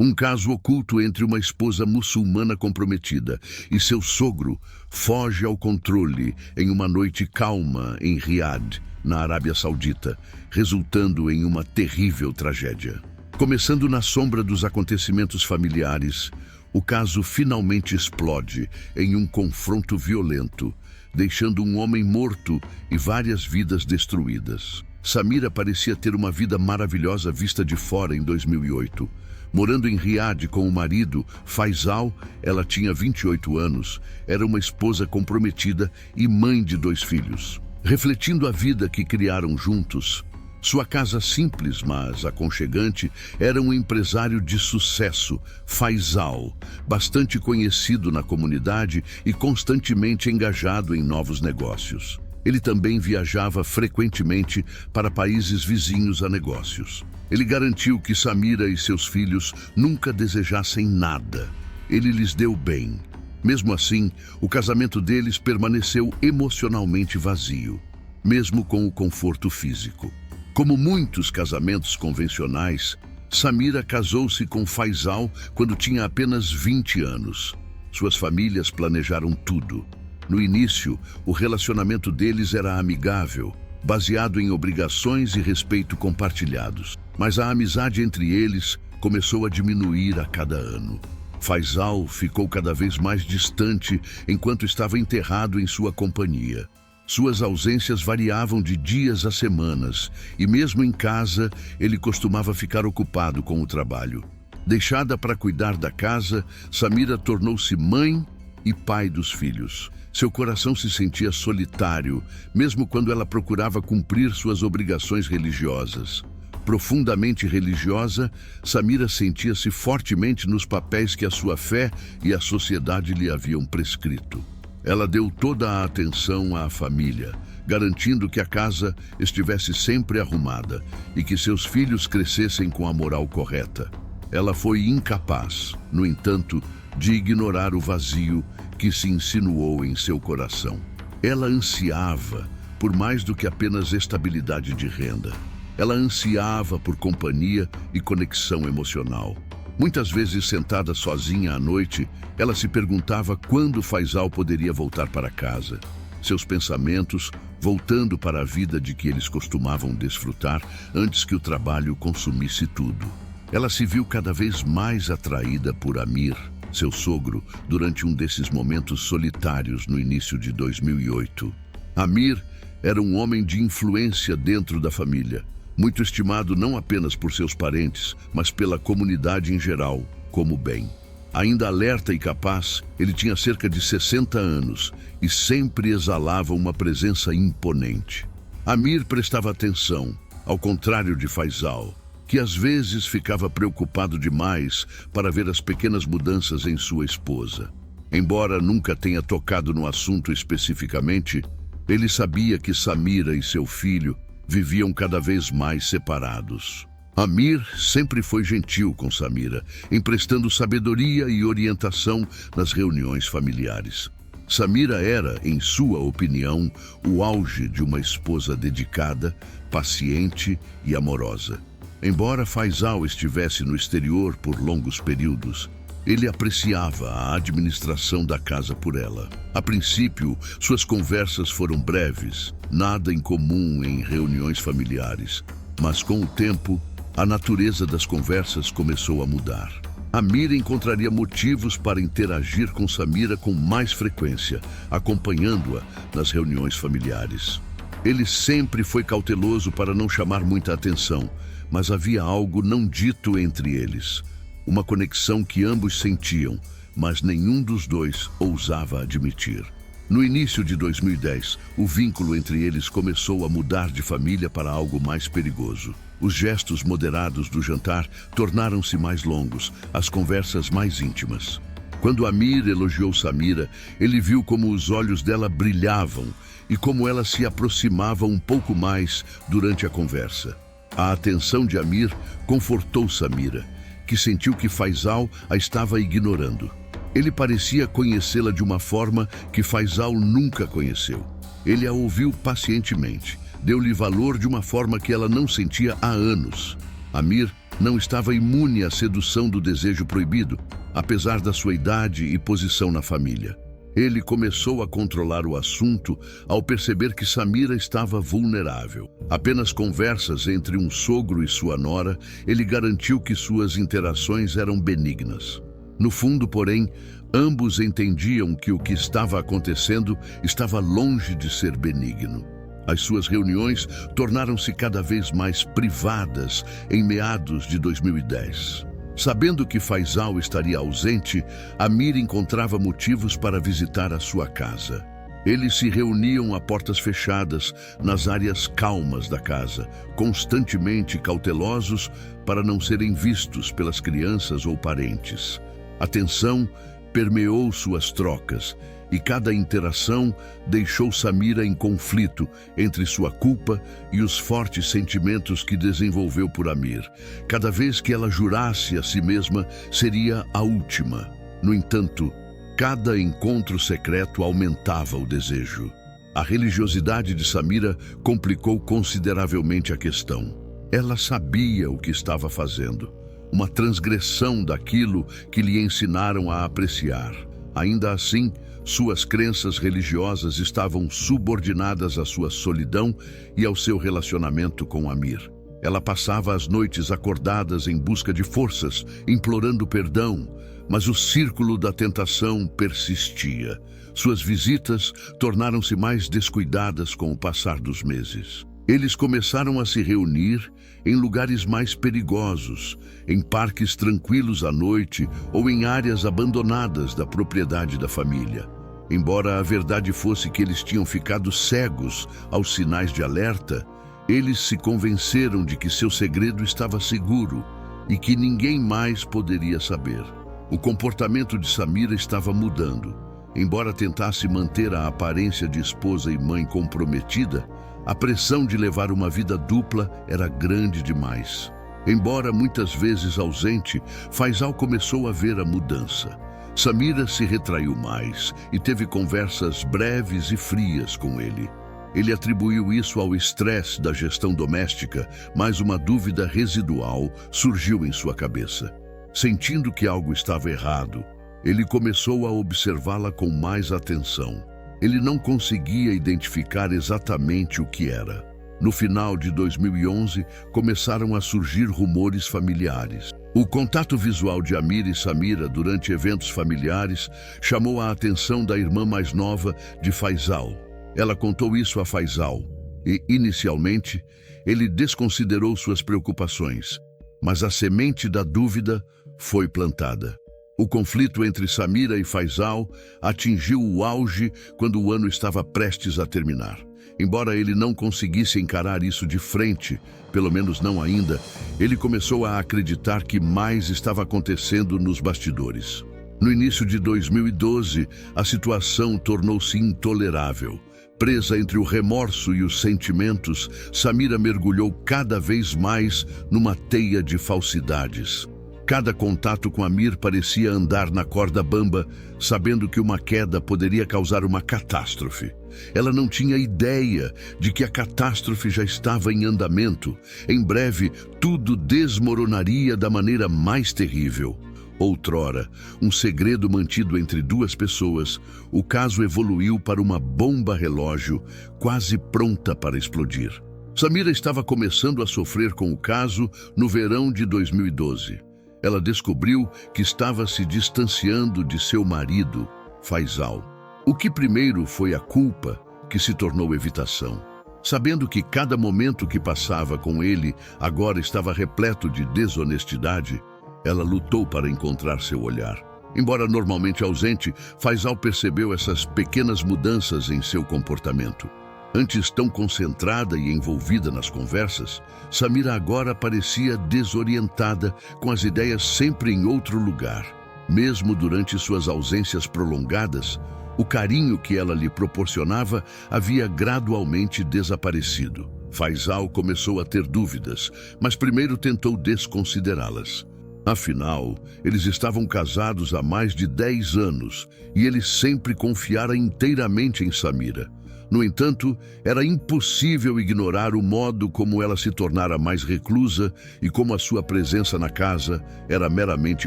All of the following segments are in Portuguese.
Um caso oculto entre uma esposa muçulmana comprometida e seu sogro foge ao controle em uma noite calma em Riad, na Arábia Saudita, resultando em uma terrível tragédia. Começando na sombra dos acontecimentos familiares, o caso finalmente explode em um confronto violento, deixando um homem morto e várias vidas destruídas. Samira parecia ter uma vida maravilhosa vista de fora em 2008. Morando em Riad com o marido, Faisal, ela tinha 28 anos, era uma esposa comprometida e mãe de 2 filhos. Refletindo a vida que criaram juntos, sua casa simples, mas aconchegante, era um empresário de sucesso, Faisal, bastante conhecido na comunidade e constantemente engajado em novos negócios. Ele também viajava frequentemente para países vizinhos a negócios. Ele garantiu que Samira e seus filhos nunca desejassem nada. Ele lhes deu bem. Mesmo assim, o casamento deles permaneceu emocionalmente vazio, mesmo com o conforto físico. Como muitos casamentos convencionais, Samira casou-se com Faisal quando tinha apenas 20 anos. Suas famílias planejaram tudo. No início, o relacionamento deles era amigável, baseado em obrigações e respeito compartilhados. Mas a amizade entre eles começou a diminuir a cada ano. Faisal ficou cada vez mais distante enquanto estava enterrado em sua companhia. Suas ausências variavam de dias a semanas, e mesmo em casa, ele costumava ficar ocupado com o trabalho. Deixada para cuidar da casa, Samira tornou-se mãe e pai dos filhos. Seu coração se sentia solitário, mesmo quando ela procurava cumprir suas obrigações religiosas. Profundamente religiosa, Samira sentia-se fortemente nos papéis que a sua fé e a sociedade lhe haviam prescrito. Ela deu toda a atenção à família, garantindo que a casa estivesse sempre arrumada e que seus filhos crescessem com a moral correta. Ela foi incapaz, no entanto, de ignorar o vazio que se insinuou em seu coração. Ela ansiava por mais do que apenas estabilidade de renda. Ela ansiava por companhia e conexão emocional. Muitas vezes, sentada sozinha à noite, ela se perguntava quando Faisal poderia voltar para casa. Seus pensamentos voltando para a vida de que eles costumavam desfrutar antes que o trabalho consumisse tudo. Ela se viu cada vez mais atraída por Amir, seu sogro, durante um desses momentos solitários no início de 2008. Amir era um homem de influência dentro da família, muito estimado não apenas por seus parentes, mas pela comunidade em geral, como bem. Ainda alerta e capaz, ele tinha cerca de 60 anos e sempre exalava uma presença imponente. Amir prestava atenção, ao contrário de Faisal, que às vezes ficava preocupado demais para ver as pequenas mudanças em sua esposa. Embora nunca tenha tocado no assunto especificamente, ele sabia que Samira e seu filho viviam cada vez mais separados. Amir sempre foi gentil com Samira, emprestando sabedoria e orientação nas reuniões familiares. Samira era, em sua opinião, o auge de uma esposa dedicada, paciente e amorosa. Embora Faisal estivesse no exterior por longos períodos, ele apreciava a administração da casa por ela. A princípio, suas conversas foram breves, nada em comum em reuniões familiares. Mas com o tempo, a natureza das conversas começou a mudar. Amir encontraria motivos para interagir com Samira com mais frequência, acompanhando-a nas reuniões familiares. Ele sempre foi cauteloso para não chamar muita atenção, mas havia algo não dito entre eles. Uma conexão que ambos sentiam, mas nenhum dos dois ousava admitir. No início de 2010, o vínculo entre eles começou a mudar de família para algo mais perigoso. Os gestos moderados do jantar tornaram-se mais longos, as conversas mais íntimas. Quando Amir elogiou Samira, ele viu como os olhos dela brilhavam e como ela se aproximava um pouco mais durante a conversa. A atenção de Amir confortou Samira, que sentiu que Faisal a estava ignorando. Ele parecia conhecê-la de uma forma que Faisal nunca conheceu. Ele a ouviu pacientemente, deu-lhe valor de uma forma que ela não sentia há anos. Amir não estava imune à sedução do desejo proibido, apesar da sua idade e posição na família. Ele começou a controlar o assunto ao perceber que Samira estava vulnerável. Apenas conversas entre um sogro e sua nora, ele garantiu que suas interações eram benignas. No fundo, porém, ambos entendiam que o que estava acontecendo estava longe de ser benigno. As suas reuniões tornaram-se cada vez mais privadas em meados de 2010. Sabendo que Faisal estaria ausente, Amir encontrava motivos para visitar a sua casa. Eles se reuniam a portas fechadas, nas áreas calmas da casa, constantemente cautelosos para não serem vistos pelas crianças ou parentes. A tensão permeou suas trocas, e cada interação deixou Samira em conflito entre sua culpa e os fortes sentimentos que desenvolveu por Amir. Cada vez que ela jurasse a si mesma, seria a última. No entanto, cada encontro secreto aumentava o desejo. A religiosidade de Samira complicou consideravelmente a questão. Ela sabia o que estava fazendo, uma transgressão daquilo que lhe ensinaram a apreciar. Ainda assim, suas crenças religiosas estavam subordinadas à sua solidão e ao seu relacionamento com Amir. Ela passava as noites acordadas em busca de forças, implorando perdão, mas o círculo da tentação persistia. Suas visitas tornaram-se mais descuidadas com o passar dos meses. Eles começaram a se reunir em lugares mais perigosos, em parques tranquilos à noite ou em áreas abandonadas da propriedade da família. Embora a verdade fosse que eles tinham ficado cegos aos sinais de alerta, eles se convenceram de que seu segredo estava seguro e que ninguém mais poderia saber. O comportamento de Samira estava mudando. Embora tentasse manter a aparência de esposa e mãe comprometida, a pressão de levar uma vida dupla era grande demais. Embora muitas vezes ausente, Faisal começou a ver a mudança. Samira se retraiu mais e teve conversas breves e frias com ele. Ele atribuiu isso ao estresse da gestão doméstica, mas uma dúvida residual surgiu em sua cabeça. Sentindo que algo estava errado, ele começou a observá-la com mais atenção. Ele não conseguia identificar exatamente o que era. No final de 2011, começaram a surgir rumores familiares. O contato visual de Amir e Samira durante eventos familiares chamou a atenção da irmã mais nova de Faisal. Ela contou isso a Faisal e, inicialmente, ele desconsiderou suas preocupações, mas a semente da dúvida foi plantada. O conflito entre Samira e Faisal atingiu o auge quando o ano estava prestes a terminar. Embora ele não conseguisse encarar isso de frente, pelo menos não ainda, ele começou a acreditar que mais estava acontecendo nos bastidores. No início de 2012, a situação tornou-se intolerável. Presa entre o remorso e os sentimentos, Samira mergulhou cada vez mais numa teia de falsidades. Cada contato com Amir parecia andar na corda bamba, sabendo que uma queda poderia causar uma catástrofe. Ela não tinha ideia de que a catástrofe já estava em andamento. Em breve, tudo desmoronaria da maneira mais terrível. Outrora, um segredo mantido entre duas pessoas, o caso evoluiu para uma bomba relógio quase pronta para explodir. Samira estava começando a sofrer com o caso no verão de 2012. Ela descobriu que estava se distanciando de seu marido, Faisal. O que primeiro foi a culpa, que se tornou evitação. Sabendo que cada momento que passava com ele agora estava repleto de desonestidade, ela lutou para encontrar seu olhar. Embora normalmente ausente, Faisal percebeu essas pequenas mudanças em seu comportamento. Antes tão concentrada e envolvida nas conversas, Samira agora parecia desorientada, com as ideias sempre em outro lugar. Mesmo durante suas ausências prolongadas, o carinho que ela lhe proporcionava havia gradualmente desaparecido. Faisal começou a ter dúvidas, mas primeiro tentou desconsiderá-las. Afinal, eles estavam casados há mais de 10 anos e ele sempre confiara inteiramente em Samira. No entanto, era impossível ignorar o modo como ela se tornara mais reclusa e como a sua presença na casa era meramente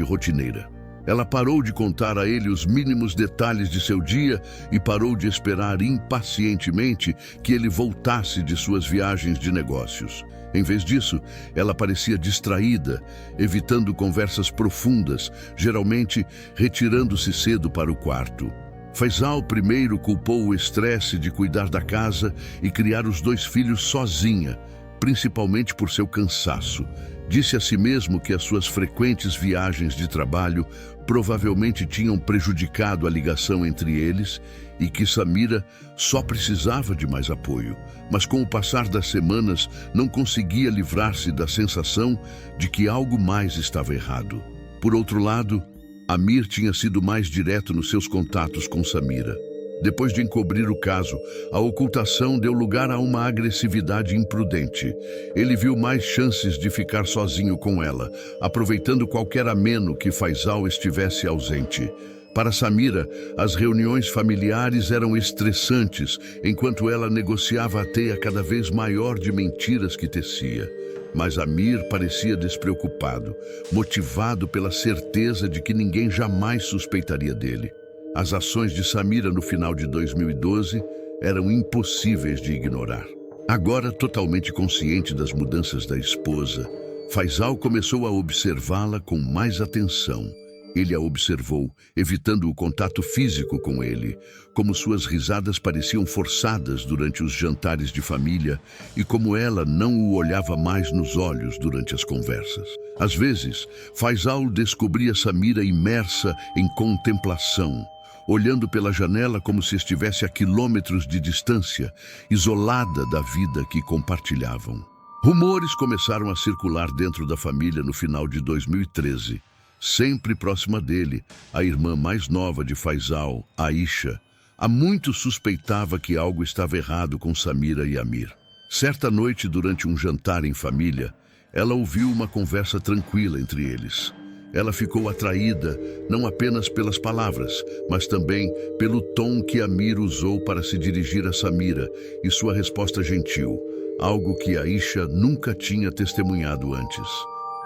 rotineira. Ela parou de contar a ele os mínimos detalhes de seu dia e parou de esperar impacientemente que ele voltasse de suas viagens de negócios. Em vez disso, ela parecia distraída, evitando conversas profundas, geralmente retirando-se cedo para o quarto. Faisal primeiro culpou o estresse de cuidar da casa e criar os 2 filhos sozinha, principalmente por seu cansaço. Disse a si mesmo que as suas frequentes viagens de trabalho provavelmente tinham prejudicado a ligação entre eles e que Samira só precisava de mais apoio. Mas com o passar das semanas não conseguia livrar-se da sensação de que algo mais estava errado. Por outro lado, Amir tinha sido mais direto nos seus contatos com Samira. Depois de encobrir o caso, a ocultação deu lugar a uma agressividade imprudente. Ele viu mais chances de ficar sozinho com ela, aproveitando qualquer ameno que Faisal estivesse ausente. Para Samira, as reuniões familiares eram estressantes, enquanto ela negociava a teia cada vez maior de mentiras que tecia. Mas Amir parecia despreocupado, motivado pela certeza de que ninguém jamais suspeitaria dele. As ações de Samira no final de 2012 eram impossíveis de ignorar. Agora, totalmente consciente das mudanças da esposa, Faisal começou a observá-la com mais atenção. Ele a observou, evitando o contato físico com ele, como suas risadas pareciam forçadas durante os jantares de família e como ela não o olhava mais nos olhos durante as conversas. Às vezes, Faisal descobria Samira imersa em contemplação, olhando pela janela como se estivesse a quilômetros de distância, isolada da vida que compartilhavam. Rumores começaram a circular dentro da família no final de 2013. Sempre próxima dele, a irmã mais nova de Faisal, Aisha, há muito suspeitava que algo estava errado com Samira e Amir. Certa noite, durante um jantar em família, ela ouviu uma conversa tranquila entre eles. Ela ficou atraída não apenas pelas palavras, mas também pelo tom que Amir usou para se dirigir a Samira e sua resposta gentil, algo que Aisha nunca tinha testemunhado antes.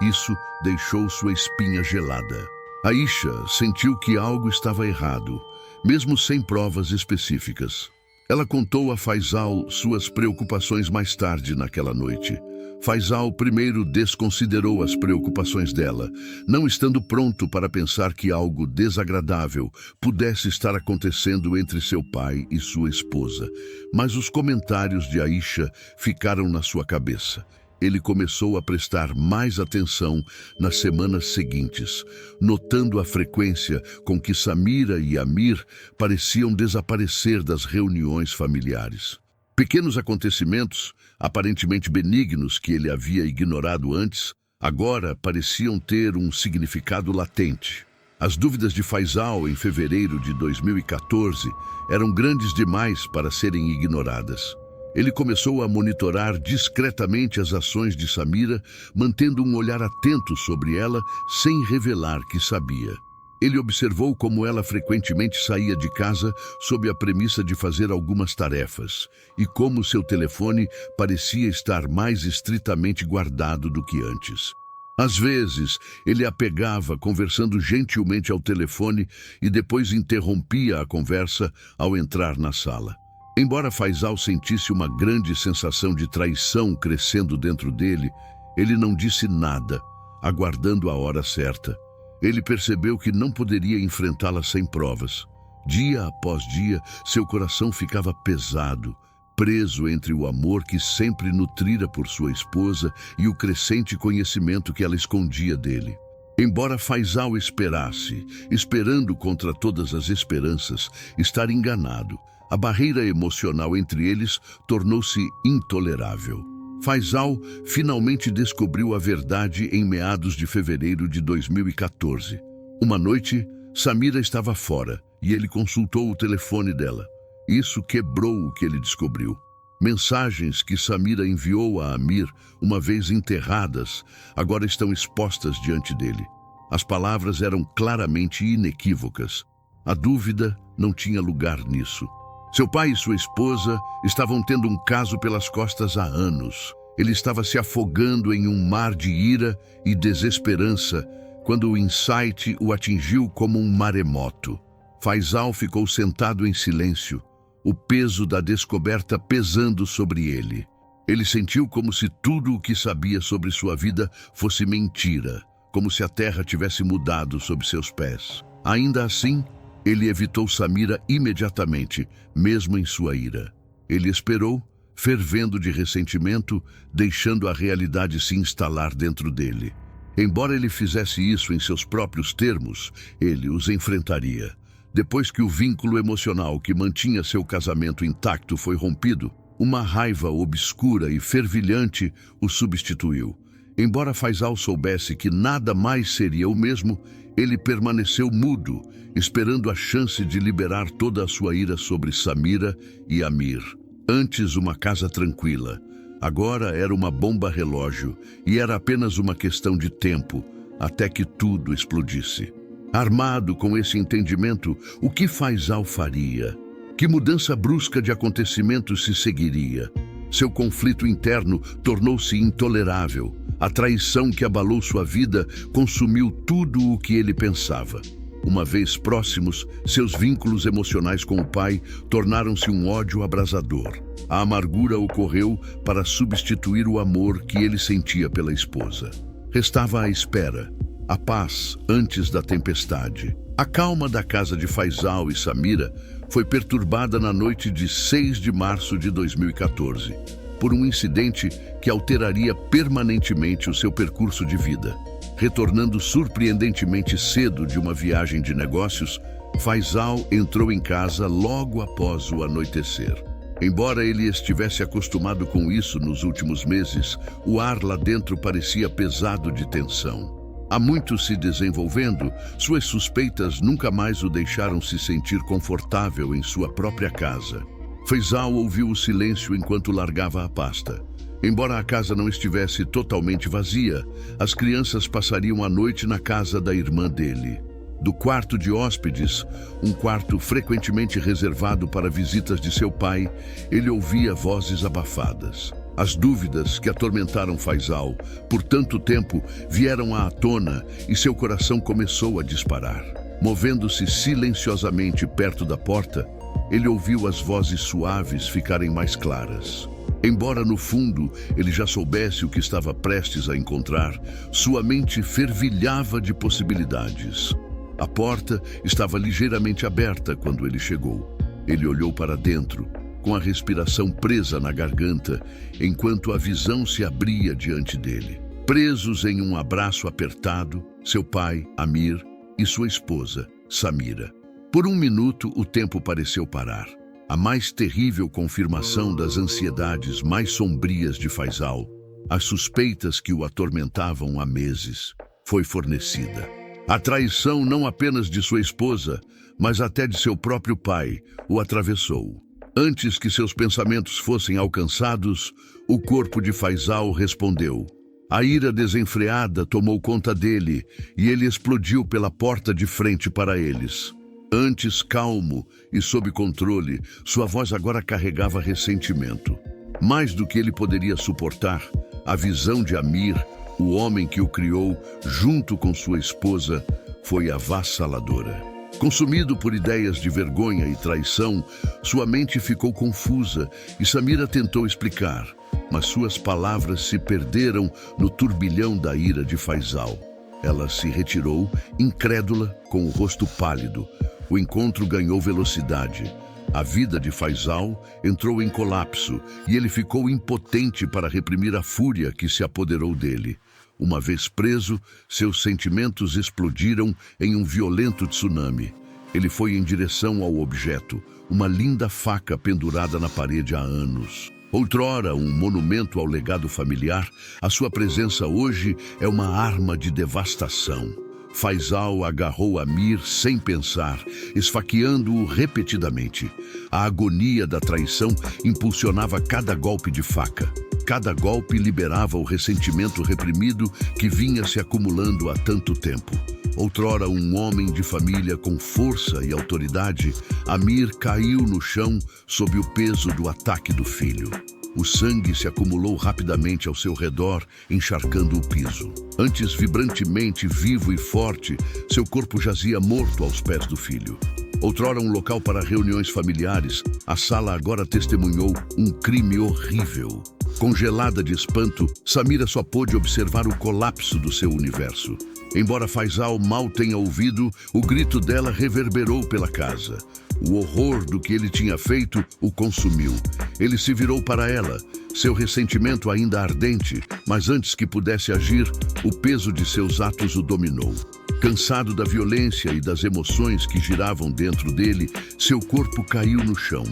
Isso deixou sua espinha gelada. Aisha sentiu que algo estava errado, mesmo sem provas específicas. Ela contou a Faisal suas preocupações mais tarde naquela noite. Faisal primeiro desconsiderou as preocupações dela, não estando pronto para pensar que algo desagradável pudesse estar acontecendo entre seu pai e sua esposa. Mas os comentários de Aisha ficaram na sua cabeça. Ele começou a prestar mais atenção nas semanas seguintes, notando a frequência com que Samira e Amir pareciam desaparecer das reuniões familiares. Pequenos acontecimentos, aparentemente benignos que ele havia ignorado antes, agora pareciam ter um significado latente. As dúvidas de Faisal em fevereiro de 2014 eram grandes demais para serem ignoradas. Ele começou a monitorar discretamente as ações de Samira, mantendo um olhar atento sobre ela sem revelar que sabia. Ele observou como ela frequentemente saía de casa sob a premissa de fazer algumas tarefas e como seu telefone parecia estar mais estritamente guardado do que antes. Às vezes, ele a pegava conversando gentilmente ao telefone e depois interrompia a conversa ao entrar na sala. Embora Faisal sentisse uma grande sensação de traição crescendo dentro dele, ele não disse nada, aguardando a hora certa. Ele percebeu que não poderia enfrentá-la sem provas. Dia após dia, seu coração ficava pesado, preso entre o amor que sempre nutrira por sua esposa e o crescente conhecimento que ela escondia dele. Embora Faisal esperasse, esperando contra todas as esperanças, estar enganado, a barreira emocional entre eles tornou-se intolerável. Faisal finalmente descobriu a verdade em meados de fevereiro de 2014. Uma noite, Samira estava fora e ele consultou o telefone dela. Isso quebrou o que ele descobriu. Mensagens que Samira enviou a Amir, uma vez enterradas, agora estão expostas diante dele. As palavras eram claramente inequívocas. A dúvida não tinha lugar nisso. Seu pai e sua esposa estavam tendo um caso pelas costas há anos. Ele estava se afogando em um mar de ira e desesperança quando o insight o atingiu como um maremoto. Faisal ficou sentado em silêncio, o peso da descoberta pesando sobre ele. Ele sentiu como se tudo o que sabia sobre sua vida fosse mentira, como se a terra tivesse mudado sob seus pés. Ainda assim, ele evitou Samira imediatamente, mesmo em sua ira. Ele esperou, fervendo de ressentimento, deixando a realidade se instalar dentro dele. Embora ele fizesse isso em seus próprios termos, ele os enfrentaria. Depois que o vínculo emocional que mantinha seu casamento intacto foi rompido, uma raiva obscura e fervilhante o substituiu. Embora Faisal soubesse que nada mais seria o mesmo, ele permaneceu mudo, esperando a chance de liberar toda a sua ira sobre Samira e Amir. Antes uma casa tranquila, agora era uma bomba relógio e era apenas uma questão de tempo até que tudo explodisse. Armado com esse entendimento, o que Faisal faria? Que mudança brusca de acontecimentos se seguiria? Seu conflito interno tornou-se intolerável. A traição que abalou sua vida consumiu tudo o que ele pensava. Uma vez próximos, seus vínculos emocionais com o pai tornaram-se um ódio abrasador. A amargura ocorreu para substituir o amor que ele sentia pela esposa. Restava a espera, a paz antes da tempestade. A calma da casa de Faisal e Samira foi perturbada na noite de 6 de março de 2014, por um incidente que alteraria permanentemente o seu percurso de vida. Retornando surpreendentemente cedo de uma viagem de negócios, Faisal entrou em casa logo após o anoitecer. Embora ele estivesse acostumado com isso nos últimos meses, o ar lá dentro parecia pesado de tensão. Há muito se desenvolvendo, suas suspeitas nunca mais o deixaram se sentir confortável em sua própria casa. Faisal ouviu o silêncio enquanto largava a pasta. Embora a casa não estivesse totalmente vazia, as crianças passariam a noite na casa da irmã dele. Do quarto de hóspedes, um quarto frequentemente reservado para visitas de seu pai, ele ouvia vozes abafadas. As dúvidas que atormentaram Faisal por tanto tempo vieram à tona e seu coração começou a disparar. Movendo-se silenciosamente perto da porta, ele ouviu as vozes suaves ficarem mais claras. Embora no fundo ele já soubesse o que estava prestes a encontrar, sua mente fervilhava de possibilidades. A porta estava ligeiramente aberta quando ele chegou. Ele olhou para dentro, com a respiração presa na garganta, enquanto a visão se abria diante dele. Presos em um abraço apertado, seu pai, Amir, e sua esposa, Samira. Por um minuto, o tempo pareceu parar. A mais terrível confirmação das ansiedades mais sombrias de Faisal, as suspeitas que o atormentavam há meses, foi fornecida. A traição não apenas de sua esposa, mas até de seu próprio pai, o atravessou. Antes que seus pensamentos fossem alcançados, o corpo de Faisal respondeu. A ira desenfreada tomou conta dele e ele explodiu pela porta de frente para eles. Antes calmo e sob controle, sua voz agora carregava ressentimento. Mais do que ele poderia suportar, a visão de Amir, o homem que o criou, junto com sua esposa, foi avassaladora. Consumido por ideias de vergonha e traição, sua mente ficou confusa e Samira tentou explicar, mas suas palavras se perderam no turbilhão da ira de Faisal. Ela se retirou, incrédula, com o rosto pálido. O encontro ganhou velocidade. A vida de Faisal entrou em colapso e ele ficou impotente para reprimir a fúria que se apoderou dele. Uma vez preso, seus sentimentos explodiram em um violento tsunami. Ele foi em direção ao objeto, uma linda faca pendurada na parede há anos. Outrora um monumento ao legado familiar, a sua presença hoje é uma arma de devastação. Faisal agarrou Amir sem pensar, esfaqueando-o repetidamente. A agonia da traição impulsionava cada golpe de faca. Cada golpe liberava o ressentimento reprimido que vinha se acumulando há tanto tempo. Outrora um homem de família com força e autoridade, Amir caiu no chão sob o peso do ataque do filho. O sangue se acumulou rapidamente ao seu redor, encharcando o piso. Antes vibrantemente vivo e forte, seu corpo jazia morto aos pés do filho. Outrora um local para reuniões familiares, a sala agora testemunhou um crime horrível. Congelada de espanto, Samira só pôde observar o colapso do seu universo. Embora Faisal mal tenha ouvido, o grito dela reverberou pela casa. O horror do que ele tinha feito o consumiu. Ele se virou para ela, seu ressentimento ainda ardente, mas antes que pudesse agir, o peso de seus atos o dominou. Cansado da violência e das emoções que giravam dentro dele, seu corpo caiu no chão.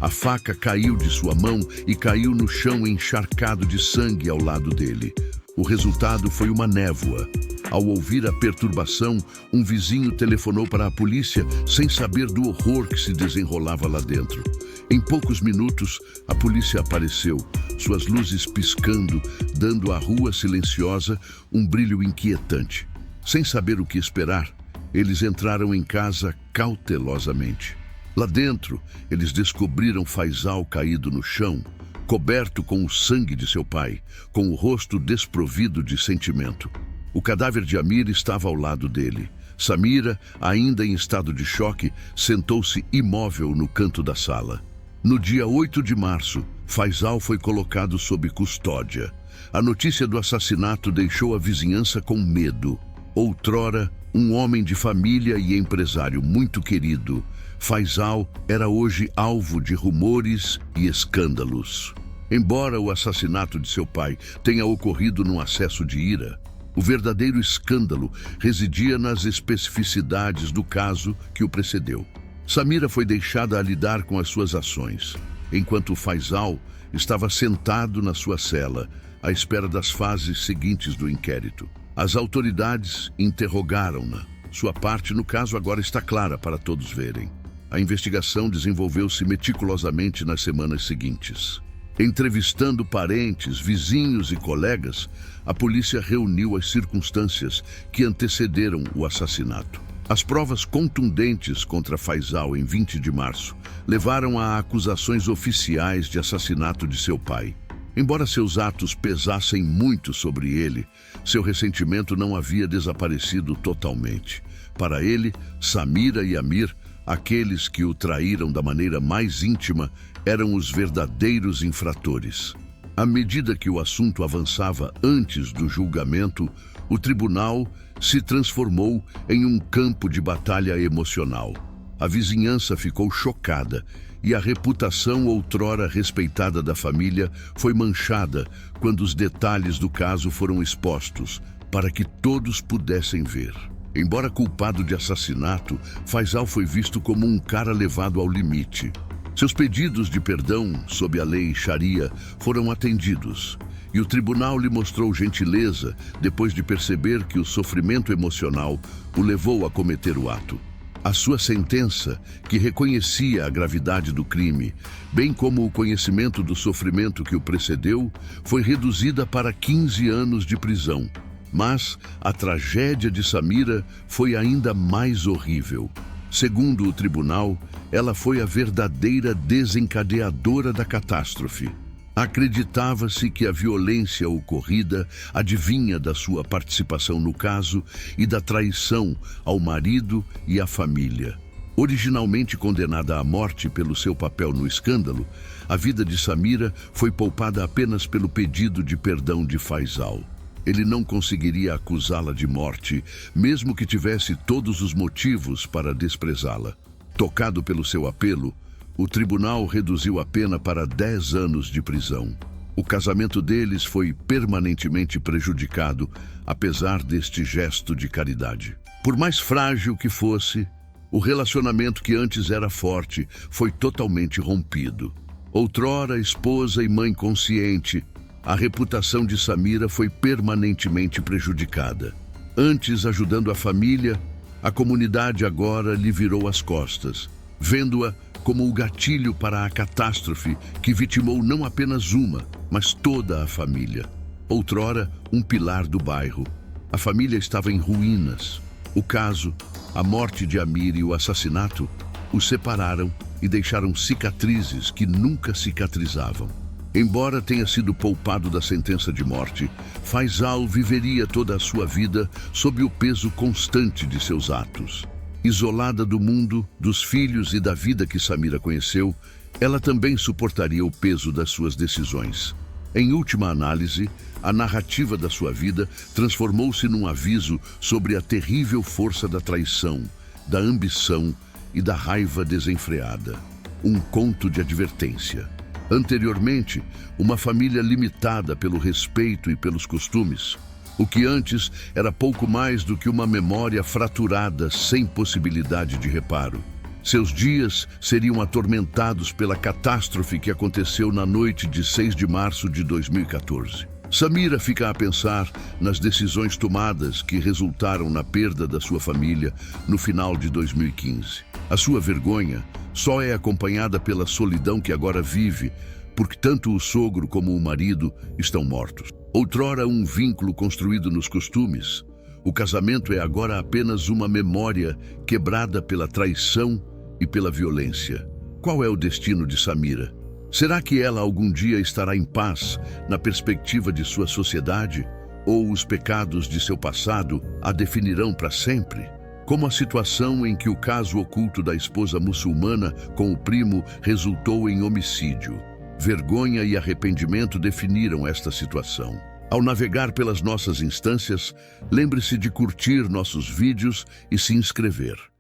A faca caiu de sua mão e caiu no chão encharcado de sangue ao lado dele. O resultado foi uma névoa. Ao ouvir a perturbação, um vizinho telefonou para a polícia sem saber do horror que se desenrolava lá dentro. Em poucos minutos, a polícia apareceu, suas luzes piscando, dando à rua silenciosa um brilho inquietante. Sem saber o que esperar, eles entraram em casa cautelosamente. Lá dentro, eles descobriram Faisal caído no chão, coberto com o sangue de seu pai, com o rosto desprovido de sentimento. O cadáver de Amir estava ao lado dele. Samira, ainda em estado de choque, sentou-se imóvel no canto da sala. No dia 8 de março, Faisal foi colocado sob custódia. A notícia do assassinato deixou a vizinhança com medo. Outrora, um homem de família e empresário muito querido, Faisal era hoje alvo de rumores e escândalos. Embora o assassinato de seu pai tenha ocorrido num acesso de ira, o verdadeiro escândalo residia nas especificidades do caso que o precedeu. Samira foi deixada a lidar com as suas ações, enquanto Faisal estava sentado na sua cela, à espera das fases seguintes do inquérito. As autoridades interrogaram-na. Sua parte no caso agora está clara para todos verem. A investigação desenvolveu-se meticulosamente nas semanas seguintes. Entrevistando parentes, vizinhos e colegas, a polícia reuniu as circunstâncias que antecederam o assassinato. As provas contundentes contra Faisal em 20 de março levaram a acusações oficiais de assassinato de seu pai. Embora seus atos pesassem muito sobre ele, seu ressentimento não havia desaparecido totalmente. Para ele, Samira e Amir, aqueles que o traíram da maneira mais íntima, eram os verdadeiros infratores. À medida que o assunto avançava antes do julgamento, o tribunal se transformou em um campo de batalha emocional. A vizinhança ficou chocada e a reputação outrora respeitada da família foi manchada quando os detalhes do caso foram expostos para que todos pudessem ver. Embora culpado de assassinato, Faisal foi visto como um cara levado ao limite. Seus pedidos de perdão, sob a lei Sharia, foram atendidos, e o tribunal lhe mostrou gentileza depois de perceber que o sofrimento emocional o levou a cometer o ato. A sua sentença, que reconhecia a gravidade do crime, bem como o conhecimento do sofrimento que o precedeu, foi reduzida para 15 anos de prisão. Mas a tragédia de Samira foi ainda mais horrível. Segundo o tribunal, ela foi a verdadeira desencadeadora da catástrofe. Acreditava-se que a violência ocorrida advinha da sua participação no caso e da traição ao marido e à família. Originalmente condenada à morte pelo seu papel no escândalo, a vida de Samira foi poupada apenas pelo pedido de perdão de Faisal. Ele não conseguiria acusá-la de morte, mesmo que tivesse todos os motivos para desprezá-la. Tocado pelo seu apelo, o tribunal reduziu a pena para 10 anos de prisão. O casamento deles foi permanentemente prejudicado, apesar deste gesto de caridade. Por mais frágil que fosse, o relacionamento que antes era forte foi totalmente rompido. Outrora esposa e mãe consciente, a reputação de Samira foi permanentemente prejudicada. Antes ajudando a família, a comunidade agora lhe virou as costas, vendo-a como o gatilho para a catástrofe que vitimou não apenas uma, mas toda a família. Outrora, um pilar do bairro. A família estava em ruínas. O caso, a morte de Amir e o assassinato, os separaram e deixaram cicatrizes que nunca cicatrizavam. Embora tenha sido poupado da sentença de morte, Faisal viveria toda a sua vida sob o peso constante de seus atos. Isolada do mundo, dos filhos e da vida que Samira conheceu, ela também suportaria o peso das suas decisões. Em última análise, a narrativa da sua vida transformou-se num aviso sobre a terrível força da traição, da ambição e da raiva desenfreada. Um conto de advertência. Anteriormente, uma família limitada pelo respeito e pelos costumes. O que antes era pouco mais do que uma memória fraturada sem possibilidade de reparo. Seus dias seriam atormentados pela catástrofe que aconteceu na noite de 6 de março de 2014. Samira fica a pensar nas decisões tomadas que resultaram na perda da sua família no final de 2015. A sua vergonha só é acompanhada pela solidão que agora vive, porque tanto o sogro como o marido estão mortos. Outrora um vínculo construído nos costumes, o casamento é agora apenas uma memória quebrada pela traição e pela violência. Qual é o destino de Samira? Será que ela algum dia estará em paz na perspectiva de sua sociedade? Ou os pecados de seu passado a definirão para sempre? Como a situação em que o caso oculto da esposa muçulmana com o primo resultou em homicídio. Vergonha e arrependimento definiram esta situação. Ao navegar pelas nossas instâncias, lembre-se de curtir nossos vídeos e se inscrever.